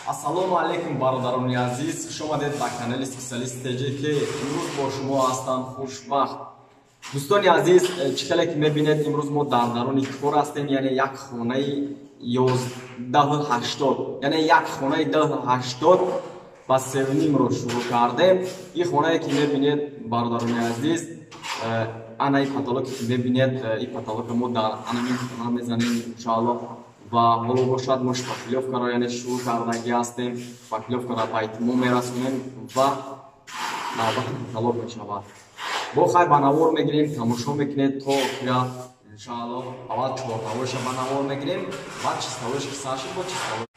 Ассалому алейкум бародарони азиз, хуш омадед ба канали специалист теҷе ки имрӯз бо шумо ҳастам хушбахт. Дӯстони азиз, чикале ки мебинед имрӯз мо дар даруни кор ҳастем, яъне як хонаи 11-80, яъне як хонаи 10-80 ба севнимро шурӯъ кардем. Ин хонае ки мебинед бародарони азиз, ана ин потолоке ки мебинед, ин потолоке мо дар анамин хона мезанем иншоаллоҳ. ва ҳоло бошад мо шпаклёвкаро яъне шурӯъ кардаги ҳастем, шпаклёвкаро ба итмом мерасонем ва навбати потолок мешавад. Бо хай ба навор мегирем, тамошо мекунед то охира иншоаллоҳ. Аввал чортавоша ба навор мегирем, баъд чистовош ки сар шуд бо чистовош.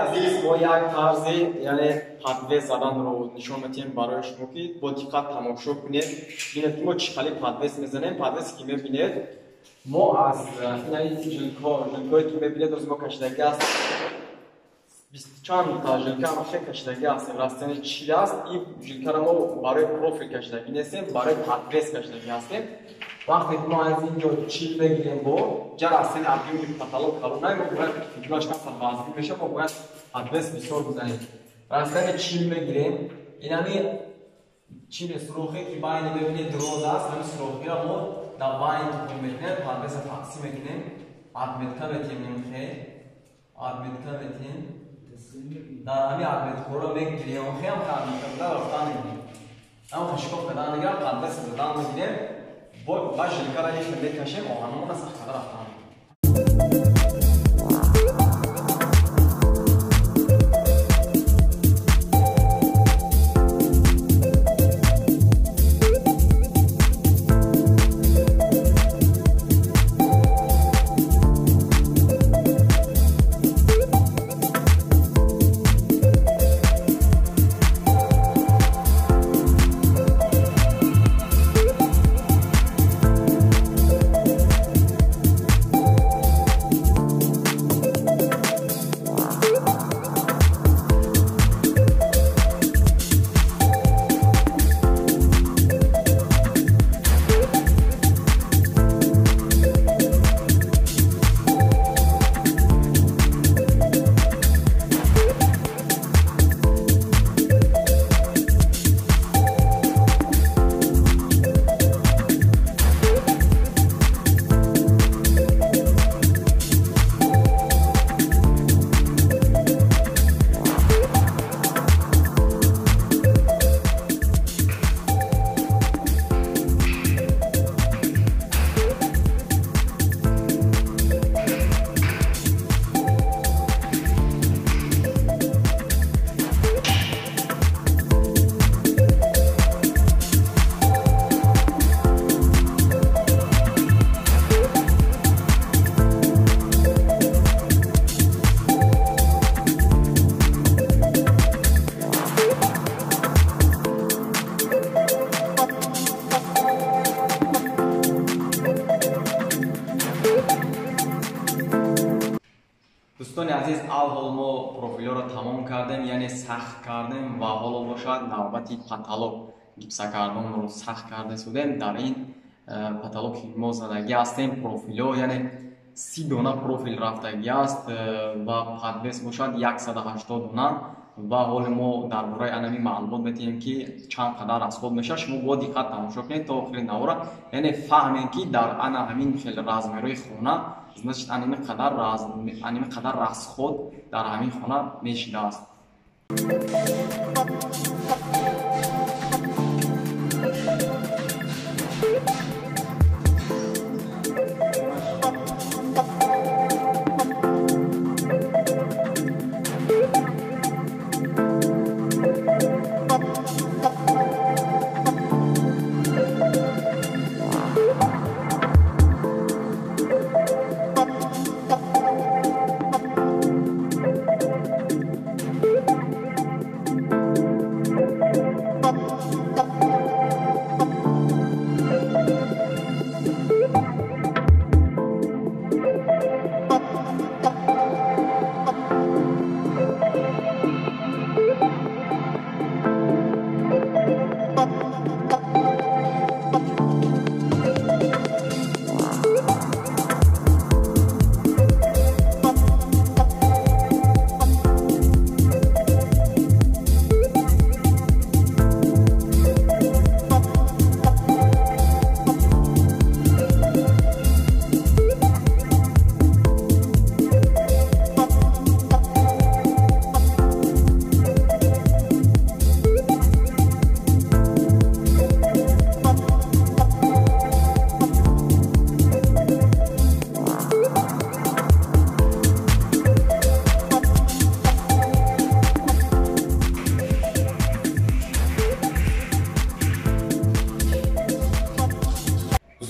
Азиз, мо як тарзи яъне падвес заданро нишон метиҳем барои шумо ки бо диққат тамошо кунед. Бинед ки мо чӣ хали падвес мезанем. Падвесе ки мебинед мо аз жилкои ки мебинед рӯз мо кашидаги аст, чанд та жилка хе кашидаги ҳастем. Растани чӣ аст? Ин жилкаро мо барои профил кашидаги нестем, барои падвес кашидаги ҳастем. Вақте ки мо аз ин ҷо чил мегирем, бо ҷа растани объёми потолок калонай, мо бояд ҷумлашкаса вазин меша, мо бояд подвес бисёр бизанем. Растани чил мегирем, инами чили сурохе ки байни бебинед дроз аст, ҳамин сурохиро мо дар байни тухм мекунем, подвеса тақсим мекунем, адметка метиҳем нимхе, адметка метиҳем, дар ҳамин адметкоро мегирем, хем адметка буда рафтан мегирем. Ҳам хушкоф кадан дигар подвеса задан мегирем. Ба жилкара ин мекашем, оҳанамона сахтара рафтан. Дӯстони азиз, аввал мо профилёро тамом кардем, яъне сахт кардем ва ҳоло бошад навбати потолок гипса карданро сахт карда судем. Дар ин потолоки мо задаги ҳастем профилё, яъне 30 дона профил рафтаги аст ва подвес бошад 180 дона. ва ҳоли мо дар бораи анами маълумот метиҳем ки чанд қадар расход меша. Шумо бо диққат тамошо кунед то охири навора, яъне фаҳмед ки дар ана ҳамин хел размерои хона значит аними қадар расход дар ҳамин хона мешидааст.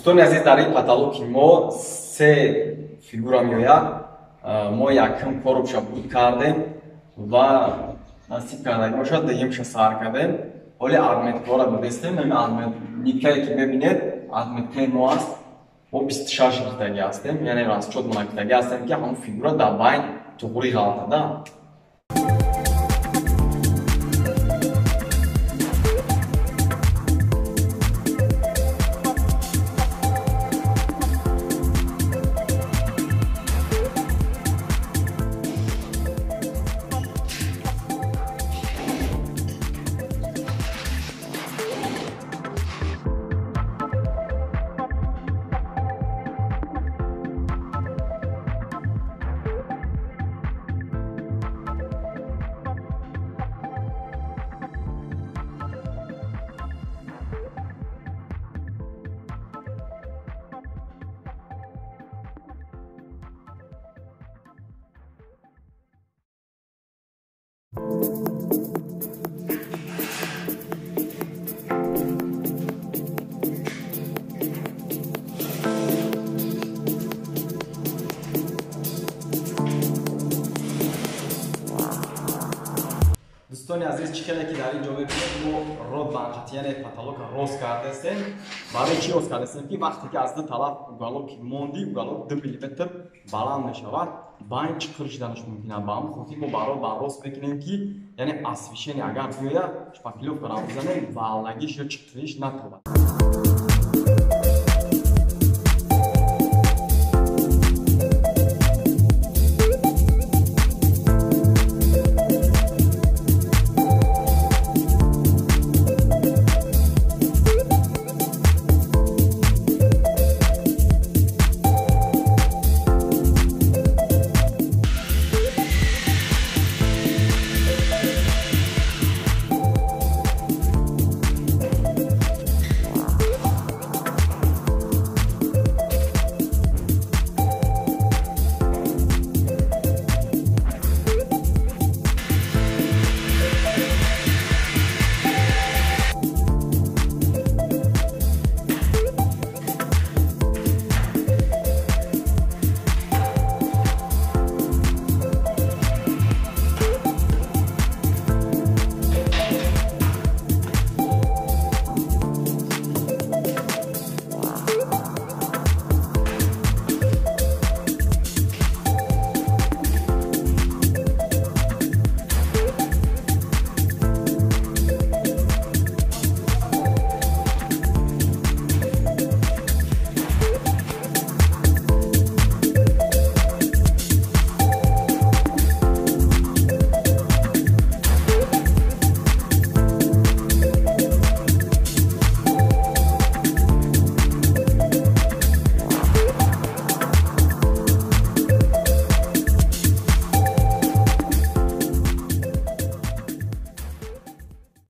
دوستان عزیز در این کاتالوگ ما سه فیگورا میآید. ما یکم کارش بود کردیم و نصیب کردیم باشد دیگه‌مش سر کردیم. حالی ادمیت کارا ببستیم. این ادمیت نیکایی که ببینید ادمیت ما است. ما 26 گیتاگی هستیم. یعنی راست شد ما گیتاگی هستیم که همون فیگورا در بین توغوری غلطه ده. دوستان عزیز چیکاره که در اینجا ببینید ما رود بانجت یعنی کاتالوگ روز کرده هستیم. برای چی روز کرده هستیم که وقتی که از دو طرف اوگالوگ موندی اوگالوگ 2 میلیمتر بلند میشود باین چیکارش دانش ممکنه با هم خودی ما برای روز بکنیم که یعنی اسویشنی اگر بیاید شپاکیلوف کنم بزنیم و لگیش یا چیکارش نتوانه.